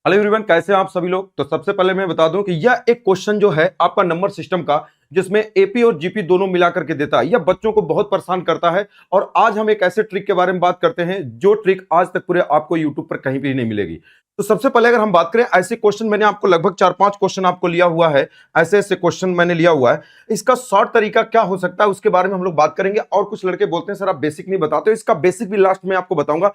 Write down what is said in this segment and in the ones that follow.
Hello everyone, कैसे हैं आप सभी लोग। तो सबसे पहले मैं बता दूं कि यह एक क्वेश्चन जो है आपका नंबर सिस्टम का, जिसमें एपी और जीपी दोनों मिलाकर के देता है। यह बच्चों को बहुत परेशान करता है और आज हम एक ऐसे ट्रिक के बारे में बात करते हैं जो ट्रिक आज तक पूरे आपको यूट्यूब पर कहीं भी नहीं मिलेगी। तो सबसे पहले अगर हम बात करें, ऐसे क्वेश्चन मैंने आपको लगभग 4-5 क्वेश्चन आपको लिया हुआ है। ऐसे ऐसे क्वेश्चन मैंने लिया हुआ है। इसका शॉर्ट तरीका क्या हो सकता है उसके बारे में हम लोग बात करेंगे। और कुछ लड़के बोलते हैं सर आप बेसिक नहीं बताते, इसका बेसिक भी लास्ट में आपको बताऊंगा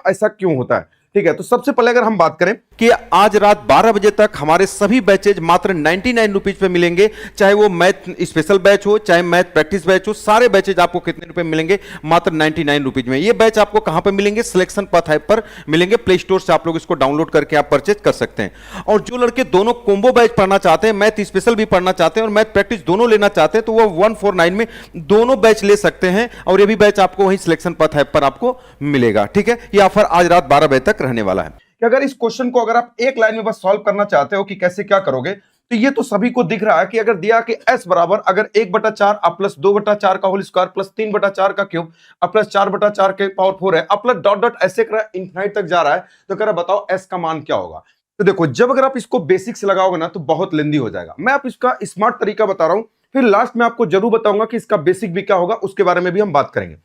ऐसा क्यों होता है। ठीक है, तो सबसे पहले अगर हम बात करें कि आज रात 12 बजे तक हमारे सभी बैचेज मात्र 99 रुपीज पे मिलेंगे। चाहे वो मैथ स्पेशल बैच हो, चाहे मैथ प्रैक्टिस बैच हो, सारे बैचेज आपको कितने रुपए मिलेंगे? मात्र 99 रुपीज में। ये बैच आपको कहां पे मिलेंगे? सिलेक्शन पथ ऐप पर मिलेंगे। प्ले स्टोर से आप लोग इसको डाउनलोड करके आप परचेज कर सकते हैं। और जो लड़के दोनों कोम्बो बैच पढ़ना चाहते हैं, मैथ स्पेशल भी पढ़ना चाहते हैं और मैथ प्रैक्टिस दोनों लेना चाहते हैं, तो वो 149 में दोनों बैच ले सकते हैं। और ये भी बैच आपको वहीं सिलेक्शन पथ ऐप पर आपको मिलेगा। ठीक है, ये ऑफर आज रात 12 बजे तक रहने वाला है। कि अगर इस क्वेश्चन को अगर आप एक लाइन में बस सॉल्व करना चाहते हो कि कैसे क्या करोगे, तो ये तो सभी को दिख रहा है कि अगर दिया कि s बराबर अगर 1/4 अब प्लस 2/4 का होल स्क्वायर प्लस 3/4 का क्यूब अब प्लस 4/4 के पावर 4 है अब प्लस डॉट डॉट ऐसे कर इंफिनिट तक जा रहा है, तो कह रहा बताओ s का मान क्या होगा। तो देखो, जब अगर आप इसको बेसिक से लगाओगे ना तो बहुत लेंदी हो जाएगा। मैं आप इसका स्मार्ट तरीका बता रहा हूं, फिर लास्ट में आपको जरूर बताऊंगा कि इसका बेसिक भी क्या होगा, उसके बारे में भी हम बात करेंगे।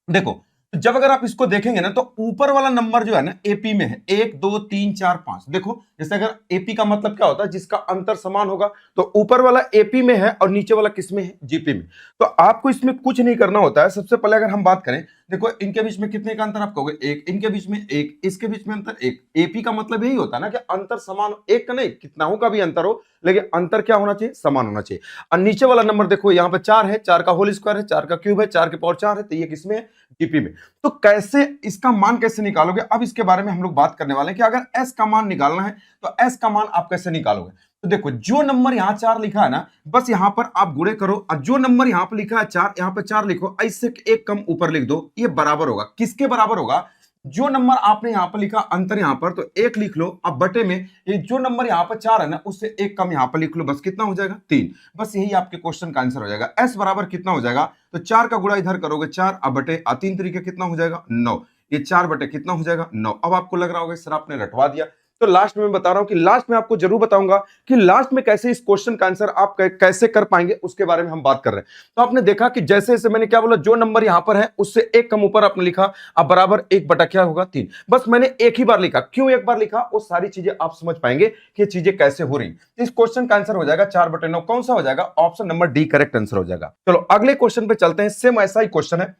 देखो, तो जब अगर आप इसको देखेंगे ना तो ऊपर वाला नंबर जो है ना एपी में है 1 2 3 4 5। देखो, जैसे अगर एपी का मतलब क्या होता है? जिसका अंतर समान होगा। तो ऊपर वाला एपी में है और नीचे वाला किस में है? जीपी में। तो आपको इसमें कुछ नहीं करना होता है। सबसे पहले अगर हम बात करें, देखो इनके बीच में कितने का अंतर आप कहोगे? एक। इनके बीच में एक, इसके बीच में अंतर एक। एपी का मतलब यही होता है ना कि अंतर समान, एक का नहीं कितनाओं का भी अंतर हो, लेकिन अंतर क्या होना चाहिए? समान होना चाहिए। और नीचे वाला नंबर देखो यहाँ पे 4 है, 4 का होल स्क्वायर है, 4 का क्यूब है, 4 के पावर 4 है, तो ये किसमें है? जीपी में। तो कैसे इसका मान कैसे निकालोगे, अब इसके बारे में हम लोग बात करने वाले हैं कि अगर एस का मान निकालना है तो एस का मान आप कैसे निकालोगे। तो देखो, जो नंबर यहां 4 लिखा है ना, बस यहां पर आप गुणे करो और जो नंबर यहां पर लिखा है 4, यहां पर 4 लिखो, इससे एक कम ऊपर लिख दो। ये बराबर होगा किसके बराबर होगा? जो नंबर आपने यहां पर लिखा अंतर यहां पर, तो एक लिख लो। अब बटे में ये जो नंबर यहां पर 4 है ना, उससे एक कम यहां पर लिख लो। बस कितना हो जाएगा? 3। बस यही आपके क्वेश्चन का आंसर हो जाएगा। एस बराबर कितना हो जाएगा? तो 4 का गुणा इधर करोगे 4, अब बटे 3 तरीके कितना हो जाएगा? 9। ये 4 बटे कितना हो जाएगा? 9। अब आपको लग रहा होगा सर आपने रटवा दिया। तो लास्ट में मैं बता रहा हूं कि लास्ट में आपको जरूर बताऊंगा कि लास्ट में कैसे इस क्वेश्चन का आंसर आप कैसे कर पाएंगे, उसके बारे में हम बात कर रहे हैं। तो आपने देखा कि जैसे जैसे मैंने क्या बोला, जो नंबर यहां पर है उससे एक कम ऊपर आपने लिखा, अब बराबर 1 बटा क्या होगा? 3। बस मैंने एक ही बार लिखा। क्यों एक बार लिखा? वो सारी चीजें आप समझ पाएंगे कि ये चीजें कैसे हो रही। इस क्वेश्चन का आंसर हो जाएगा 4/9। कौन सा हो जाएगा? Option number D correct answer हो जाएगा। चलो अगले क्वेश्चन पे चलते हैं। सेम ऐसा ही क्वेश्चन है।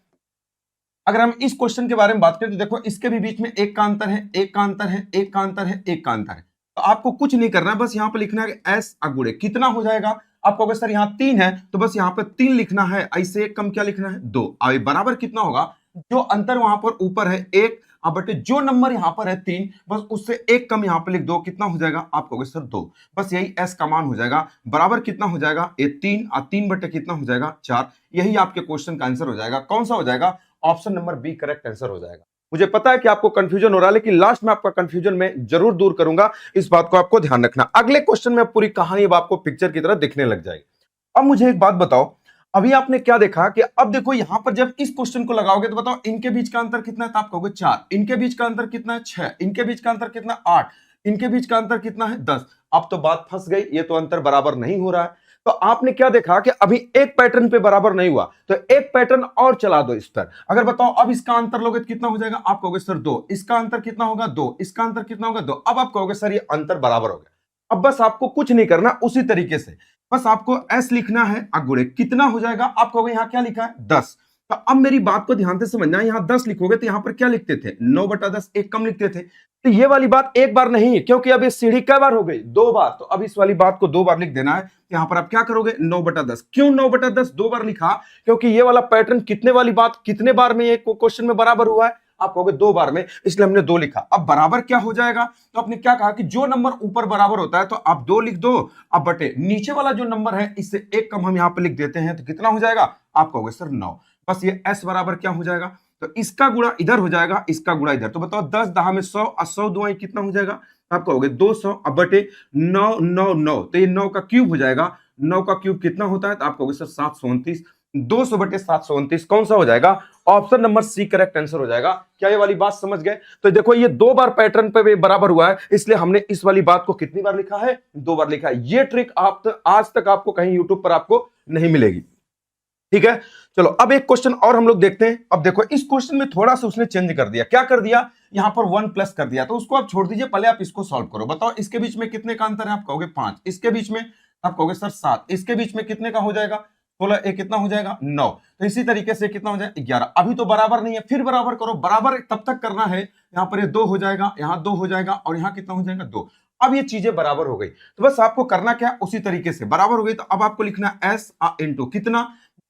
अगर हम इस क्वेश्चन के बारे में बात करें तो देखो, इसके भी बीच में एक का अंतर है, एक का अंतर है, एक का अंतर है, एक का अंतर है। तो आपको कुछ नहीं करना है, बस यहां पर लिखना है एस अगुड़े कितना हो जाएगा। आप कहोगे सर यहाँ 3 है, तो बस यहाँ पर 3 लिखना है। ऐसे एक कम क्या लिखना है? 2। अब बराबर कितना होगा? जो अंतर वहां पर ऊपर है 1, अब बटे जो नंबर यहां पर है 3, बस उससे एक कम यहां पर लिख दो। कितना हो जाएगा? आप कहोगे सर 2। बस यही एस का मान हो जाएगा। बराबर कितना हो जाएगा? ये 3 और 3 बटे कितना हो जाएगा? 4। यही आपके क्वेश्चन का आंसर हो जाएगा। कौन सा हो जाएगा? Option number B correct answer हो जाएगा। मुझे पता है कि आपको कंफ्यूजन हो रहा है, लेकिन लास्ट में आपका कंफ्यूजन मैं जरूर दूर करूंगा। इस बात को आपको ध्यान रखना। अगले क्वेश्चन में पूरी कहानी अब आपको पिक्चर की तरह दिखने लग जाएगी। अब मुझे एक बात बताओ, अभी आपने क्या देखा कि अब देखो यहां पर जब इस क्वेश्चन को लगाओगे तो बताओ इनके बीच का अंतर कितना है? तो आप कहोगे 4। इनके बीच का अंतर कितना है? 6। इनके बीच का अंतर कितना? 8। इनके बीच का अंतर कितना है? 10। अब तो बात फंस गई, ये तो अंतर बराबर नहीं हो रहा है। तो आपने क्या देखा कि अभी एक पैटर्न पे बराबर नहीं हुआ, तो एक पैटर्न और चला दो इस पर। अगर बताओ अब इसका अंतर लोगे तो कितना हो जाएगा? आप कहोगे सर 2। इसका अंतर कितना होगा? 2। इसका अंतर कितना होगा? 2। अब आप कहोगे सर ये अंतर बराबर हो गया। अब बस आपको कुछ नहीं करना, उसी तरीके से बस आपको एस लिखना है अगुड़े कितना हो जाएगा। आप कहोगे यहां क्या लिखा है? 10। तो अब मेरी बात को ध्यान से समझना, यहां 10 लिखोगे तो यहां पर क्या लिखते थे? 9/10, एक कम लिखते थे। तो ये वाली बात एक बार नहीं है, क्योंकि अब ये सीढ़ी कै बार हो गई? 2 बार। तो अब इस वाली बात को 2 बार लिख देना है। यहां पर आप क्या करोगे? 9/10। क्यों 9/10 2 बार लिखा? क्योंकि ये वाला पैटर्न कितने वाली बात कितने बार में ये क्वेश्चन में बराबर हुआ है? आप कहोगे 2 बार में, इसलिए हमने 2 लिखा। अब बराबर क्या हो जाएगा? तो आपने क्या कहा कि जो नंबर ऊपर बराबर होता है तो आप 2 लिख दो। अब बटे नीचे वाला जो नंबर है इससे एक कम हम यहां पर लिख देते हैं, तो कितना हो जाएगा? आप कहोगे सर 9। बस ये एस बराबर क्या हो जाएगा? तो इसका गुणा इधर हो जाएगा, इसका गुणा इधर। तो बताओ 10 10 में 100 और 100 2 कितना हो जाएगा? आप कहोगे 200। अब बटे 9 9 9, तो ये 9 का क्यूब हो जाएगा। 9 का क्यूब कितना होता है? तो आप कहोगे सर 729। 200/729 कौन सा हो जाएगा? Option number C correct answer हो जाएगा। क्या ये वाली बात समझ गए? तो देखो ये 2 बार पैटर्न पे बराबर हुआ है, इसलिए हमने इस वाली बात को कितनी बार लिखा है? 2 बार लिखा है। ये ट्रिक आज तक आपको कहीं यूट्यूब पर आपको नहीं मिलेगी। ठीक है, चलो अब एक क्वेश्चन और हम लोग देखते हैं। अब देखो इस क्वेश्चन में थोड़ा सा उसने चेंज कर दिया। क्या कर दिया? यहां पर 1 प्लस कर दिया, तो उसको आप छोड़ दीजिए, पहले आप इसको सॉल्व करो। बताओ इसके बीच में कितने का अंतर है? आप कहोगे 5। इसके बीच में आप कहोगे सर 7। इसके बीच में कितने का हो जाएगा? 16। एक कितना हो जाएगा? 9। तो इसी तरीके से कितना हो जाएगा? 11। अभी तो बराबर नहीं है, फिर बराबर करो। बराबर तब तक करना है, यहां पर ये 2 हो जाएगा, यहां 2 हो जाएगा, और यहां कितना हो जाएगा? 2। अब ये चीजें बराबर हो गई, तो बस आपको करना क्या? उसी तरीके से बराबर हो गई, तो अब आपको लिखना एस इंटू कितना?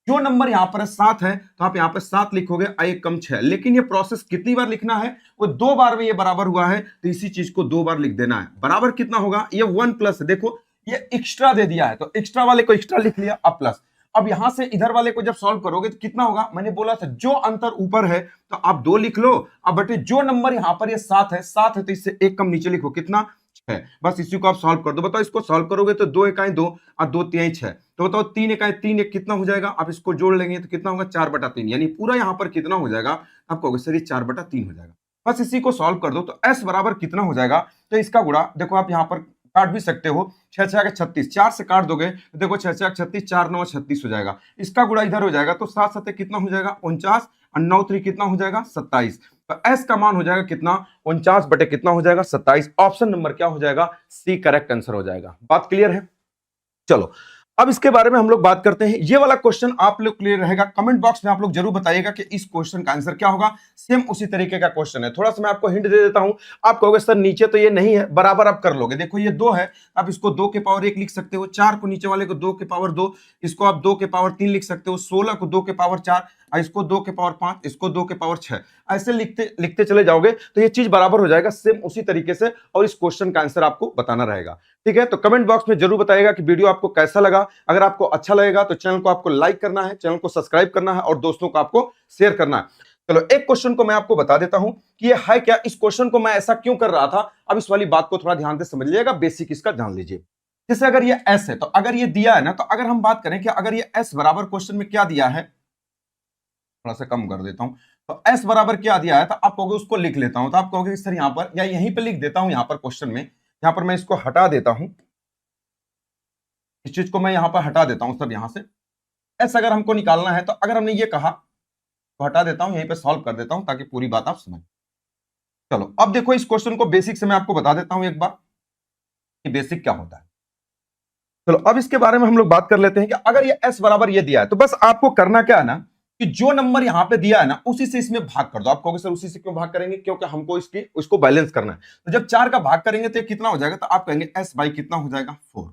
जो नंबर यहां पर 7 है, तो आप यहां पर 7 लिखोगे, एक कम 6। लेकिन ये प्रोसेस कितनी बार लिखना है? वो 2 बार में ये बराबर हुआ है, तो इसी चीज को 2 बार लिख देना है। बराबर कितना होगा? ये 1 प्लस, देखो ये एक्स्ट्रा दे दिया है, तो एक्स्ट्रा वाले को एक्स्ट्रा लिख लिया, अब प्लस। अब यहां से इधर वाले को जब सॉल्व करोगे तो कितना होगा? मैंने बोला था जो अंतर ऊपर है तो आप 2 लिख लो। अब बेटे जो नंबर यहां पर ये 7 है, 7 है, तो इससे एक कम नीचे लिखो, कितना? 6। बस इसी को आप सॉल्व कर दो। बताओ इसको सॉल्व करोगे तो 2 एकाई 2 और 2 तिहाई 6, तो बताओ 3 एकाई 3, एक कितना हो जाएगा? आप इसको जोड़ लेंगे तो कितना होगा? 4/3। यानी पूरा यहां पर कितना हो जाएगा? आप कहोगे सर ये 4/3 हो जाएगा। बस इसी को सॉल्व कर दो, तो s बराबर कितना हो जाएगा? तो इसका गुणा देखो, आप यहां पर काट भी सकते हो, 6 6 36, 4 से काट दोगे तो देखो 6 6 36, 4 9 36 हो जाएगा। इसका गुणा इधर हो जाएगा, तो 7 7 कितना हो जाएगा? 49, और 9 3 कितना हो जाएगा? 27। तो s का मान हो जाएगा कितना? 49 बटे कितना हो जाएगा? 27। ऑप्शन नंबर क्या हो जाएगा? सी करेक्ट आंसर हो जाएगा। बात क्लियर है? चलो अब इसके बारे में हम लोग बात करते हैं। ये वाला क्वेश्चन आप लोग क्लियर रहेगा? कमेंट बॉक्स में आप लोग जरूर बताइएगा कि इस क्वेश्चन का आंसर क्या होगा। सेम उसी तरीके का क्वेश्चन है। थोड़ा सा मैं आपको हिंट दे देता हूं। आप कहोगे सर नीचे तो ये नहीं है, बराबर आप कर लोगे। देखो ये 2 है, आप इसको 2 के पावर 1 लिख सकते हो। 4 को नीचे वाले को 2 के पावर 2, इसको आप 2 के पावर 3 लिख सकते हो। 16 को 2 के पावर 4, इसको 2 के पावर 5, इसको 2 के पावर 6। ऐसे लिखते लिखते चले जाओगे तो ये चीज बराबर हो जाएगा सेम उसी तरीके से, और इस क्वेश्चन का आंसर आपको बताना रहेगा। ठीक है, तो कमेंट बॉक्स में जरूर बताइएगा कि वीडियो आपको कैसा लगा। अगर आपको अच्छा लगेगा तो चैनल को आपको लाइक करना है, चैनल को सब्सक्राइब करना है, और दोस्तों को आपको शेयर करना है। चलो एक क्वेश्चन को मैं आपको बता देता हूं कि ये है क्या। इस क्वेश्चन को मैं ऐसा क्यों कर रहा था, अब इस वाली बात को थोड़ा ध्यान से समझ लीजिएगा, बेसिक इसका जान लीजिए। जैसे अगर ये एस है, तो अगर ये दिया है ना, तो अगर हम बात करें कि अगर ये एस बराबर क्वेश्चन में क्या दिया है, थोड़ा सा कम कर देता हूं, तो एस बराबर क्या दिया है, तो आप कहोगे उसको लिख लेता हूं। तो आप कहोगे सर यहां पर, या यहीं पर लिख देता हूं, यहां पर क्वेश्चन में, यहां पर मैं इसको हटा देता हूं, इस चीज को मैं यहां पर हटा देता हूं सब। यहां से एस अगर हमको निकालना है, तो अगर हमने ये कहा तो हटा देता हूं, यहीं पे सॉल्व कर देता हूं ताकि पूरी बात आप समझ। चलो अब देखो इस क्वेश्चन को बेसिक से मैं आपको बता देता हूं एक बार कि बेसिक क्या होता है। चलो अब इसके बारे में हम लोग बात कर लेते हैं कि अगर ये s बराबर ये दिया है, तो बस आपको करना क्या है ना, कि जो नंबर यहां पे दिया है ना, उसी से इसमें भाग कर दो। आप कहोगे सर उसी से क्यों भाग करेंगे? क्योंकि हमको उसको बैलेंस करना है। तो जब 4 का भाग करेंगे तो ये कितना हो जाएगा? तो आप कहेंगे s बाई कितना हो जाएगा? 4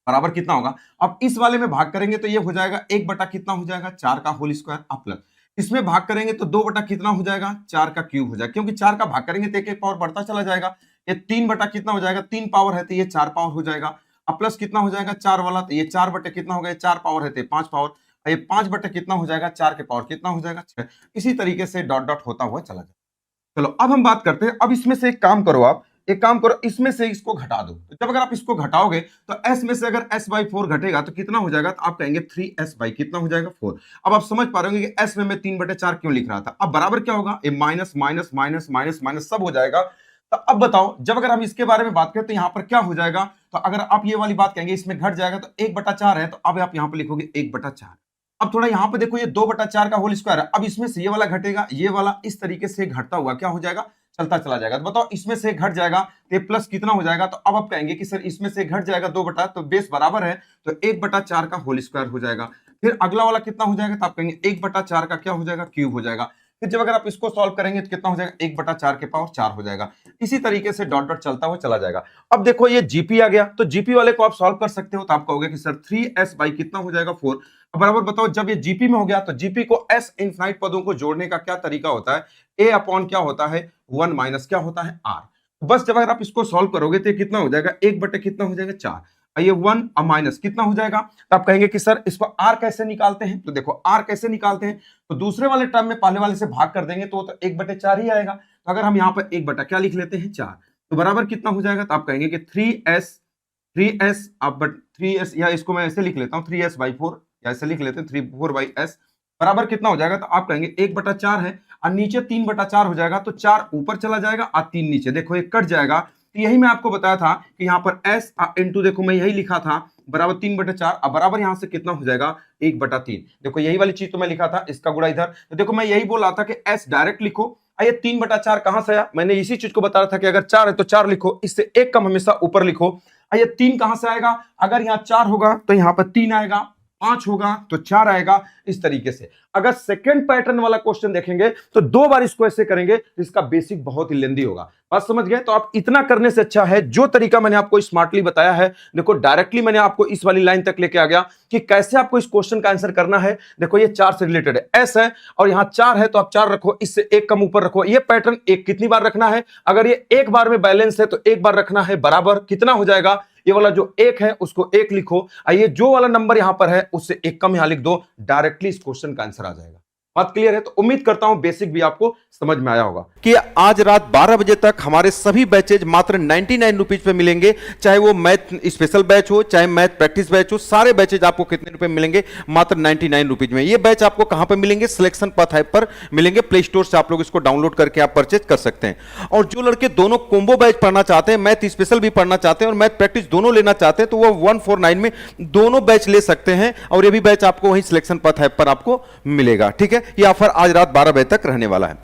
बराबर कितना होगा? अब इस वाले में भाग करेंगे तो ये हो जाएगा 1 बटा कितना हो जाएगा? 4 का होल स्क्वायर, अब प्लस इसमें भाग करेंगे तो 2 बटा कितना हो जाएगा? 4 का क्यूब हो जाएगा, क्योंकि 4 का भाग करेंगे तो एक पावर बढ़ता चला जाएगा। ये 3 बटा कितना हो जाएगा? 3 पावर है तो ये 4 पावर हो जाएगा। अब प्लस कितना हो जाएगा? 4 वाला, तो ये 4 बटे कितना हो गया? 4 पावर है तो 5 पावर। ये 5 बटे कितना हो जाएगा? 4 के पावर कितना हो जाएगा? 6। इसी तरीके से डॉट डॉट होता हुआ चला जाएगा। चलो अब हम बात करते हैं। अब इसमें से एक काम करो, आप एक काम करो, इसमें से इसको घटा दो। तो जब अगर आप इसको घटाओगे तो s में से अगर s बाई 4 घटेगा तो कितना हो जाएगा? तो आप कहेंगे 3s बाई कितना हो जाएगा? 4। अब आप समझ पा रहे होंगे कि s में मैं 3/4 क्यों लिख रहा था। अब बराबर क्या होगा? ये minus minus minus minus minus सब हो जाएगा। तो अब बताओ, जब अगर हम इसके बारे में बात करें तो यहां पर क्या हो जाएगा? तो अगर आप ये वाली बात कहेंगे इसमें घट जाएगा, तो 1/4 है, तो अब आप यहां पर लिखोगे 1/4। अब थोड़ा यहां पे देखो, ये 2/4 का होल स्क्वायर है। अब इसमें से ये वाला घटेगा, ये वाला इस तरीके से घटता हुआ क्या हो जाएगा? चलता चला जाएगा। तो बताओ इसमें से घट जाएगा तो ये प्लस कितना हो जाएगा? तो अब आप कहेंगे कि सर इसमें से घट जाएगा 2 बटा, तो बेस बराबर है, तो 1/4 का होल स्क्वायर हो जाएगा। फिर अगला वाला कितना हो जाएगा? तो आप कहेंगे 1/4 का क्या हो जाएगा? क्यूब हो जाएगा। फिर जब अगर आप इसको सॉल्व करेंगे तो कितना हो जाएगा? 1/4 के पावर 4 हो जाएगा। इसी तरीके से डॉट डॉट चलता हुआ चला जाएगा। अब देखो ये जीपी आ गया, तो जीपी वाले को आप सॉल्व कर सकते हो। तो आप कहोगे कि सर 3s बाई कितना हो जाएगा? 4। अब बराबर बताओ, जब ये जीपी में हो गया तो जीपी को s इनफाइनाइट पदों को जोड़ने का क्या तरीका होता है? a अपॉन क्या होता है? 1 माइनस क्या होता है? r। बस जब अगर आप इसको सॉल्व करोगे तो ये कितना हो जाएगा? 1 बटे कितना हो जाएगा? 4। ये 1 माइनस कितना हो जाएगा? तो आप कहेंगे कि सर इसको r कैसे निकालते हैं? तो देखो r कैसे निकालते हैं, तो दूसरे वाले टर्म में पहले वाले से भाग कर देंगे तो 1/4 ही आएगा। तो अगर हम यहाँ पर 1 बटा क्या लिख लेते हैं? 4, तो बराबर कितना हो जाएगा? तो आप कहेंगे कि 3s अब 3s, या इसको मैं ऐसे लिख लेता हूँ 3s बाई 4, ऐसे लिख लेते हैं 3/4 s बराबर कितना हो जाएगा, तो आप कहेंगे 1/4 है और नीचे 3/4 हो जाएगा, तो 4 ऊपर चला जाएगा और 3 नीचे, देखो ये कट जाएगा। तो यही मैं आपको बताया था कि यहाँ पर s इंटू, देखो मैं यही लिखा था बराबर 3/4, अब बराबर यहाँ से कितना हो जाएगा 1/3। देखो यही वाली चीज तो मैं लिखा था, इसका गुणा इधर, तो देखो मैं यही बोल रहा था कि s डायरेक्ट लिखो। ये 3/4 कहां से आया, मैंने इसी चीज को बता रहा था कि अगर 4 है तो 4 लिखो, इससे एक कम हमेशा ऊपर लिखो। ये 3 कहां से आएगा, अगर यहाँ 4 होगा तो यहाँ पर 3 आएगा, 5 होगा तो 4 आएगा, इस तरीके से। अगर सेकंड पैटर्न वाला क्वेश्चन देखेंगे तो 2 बार इसको ऐसे करेंगे तो इसका बेसिक बहुत ही लेंदी होगा। बात समझ गए? तो आप इतना करने से अच्छा है जो तरीका मैंने आपको स्मार्टली बताया है, देखो डायरेक्टली मैंने आपको इस वाली लाइन तक लेके आ गया कि कैसे आपको इस क्वेश्चन का आंसर करना है। देखो ये 4 से रिलेटेड है, एस है और यहां 4 है तो आप 4 रखो, इससे एक कम ऊपर रखो। ये पैटर्न एक कितनी बार रखना है, अगर ये एक बार में बैलेंस है तो एक बार रखना है, बराबर कितना हो जाएगा, ये वाला जो एक है उसको एक लिखो, ये जो वाला नंबर यहां पर है उससे एक कम यहां लिख दो, डायरेक्टली इस क्वेश्चन का आंसर आ जाएगा। बात क्लियर है? तो उम्मीद करता हूं बेसिक भी आपको समझ में आया होगा कि आज रात 12 बजे तक हमारे सभी बैचेज मात्र 99 रुपीज पे मिलेंगे। चाहे वो मैथ स्पेशल बैच हो, चाहे मैथ प्रैक्टिस बैच हो, सारे बैचेज आपको कितने रुपए मिलेंगे, मात्र 99 रुपीज में। ये बैच आपको कहां पे मिलेंगे, सिलेक्शन पथ ऐप पर मिलेंगे, प्ले स्टोर से आप लोग इसको डाउनलोड करके आप परचेज कर सकते हैं। और जो लड़के दोनों कोम्बो बैच पढ़ना चाहते हैं, मैथ स्पेशल भी पढ़ना चाहते हैं और मैथ प्रैक्टिस दोनों लेना चाहते हैं, तो वो 149 में दोनों बैच ले सकते हैं और ये भी बैच आपको वहीं सिलेक्शन पथ ऐप पर आपको मिलेगा। ठीक है, ये ऑफर आज रात 12 बजे तक रहने वाला है।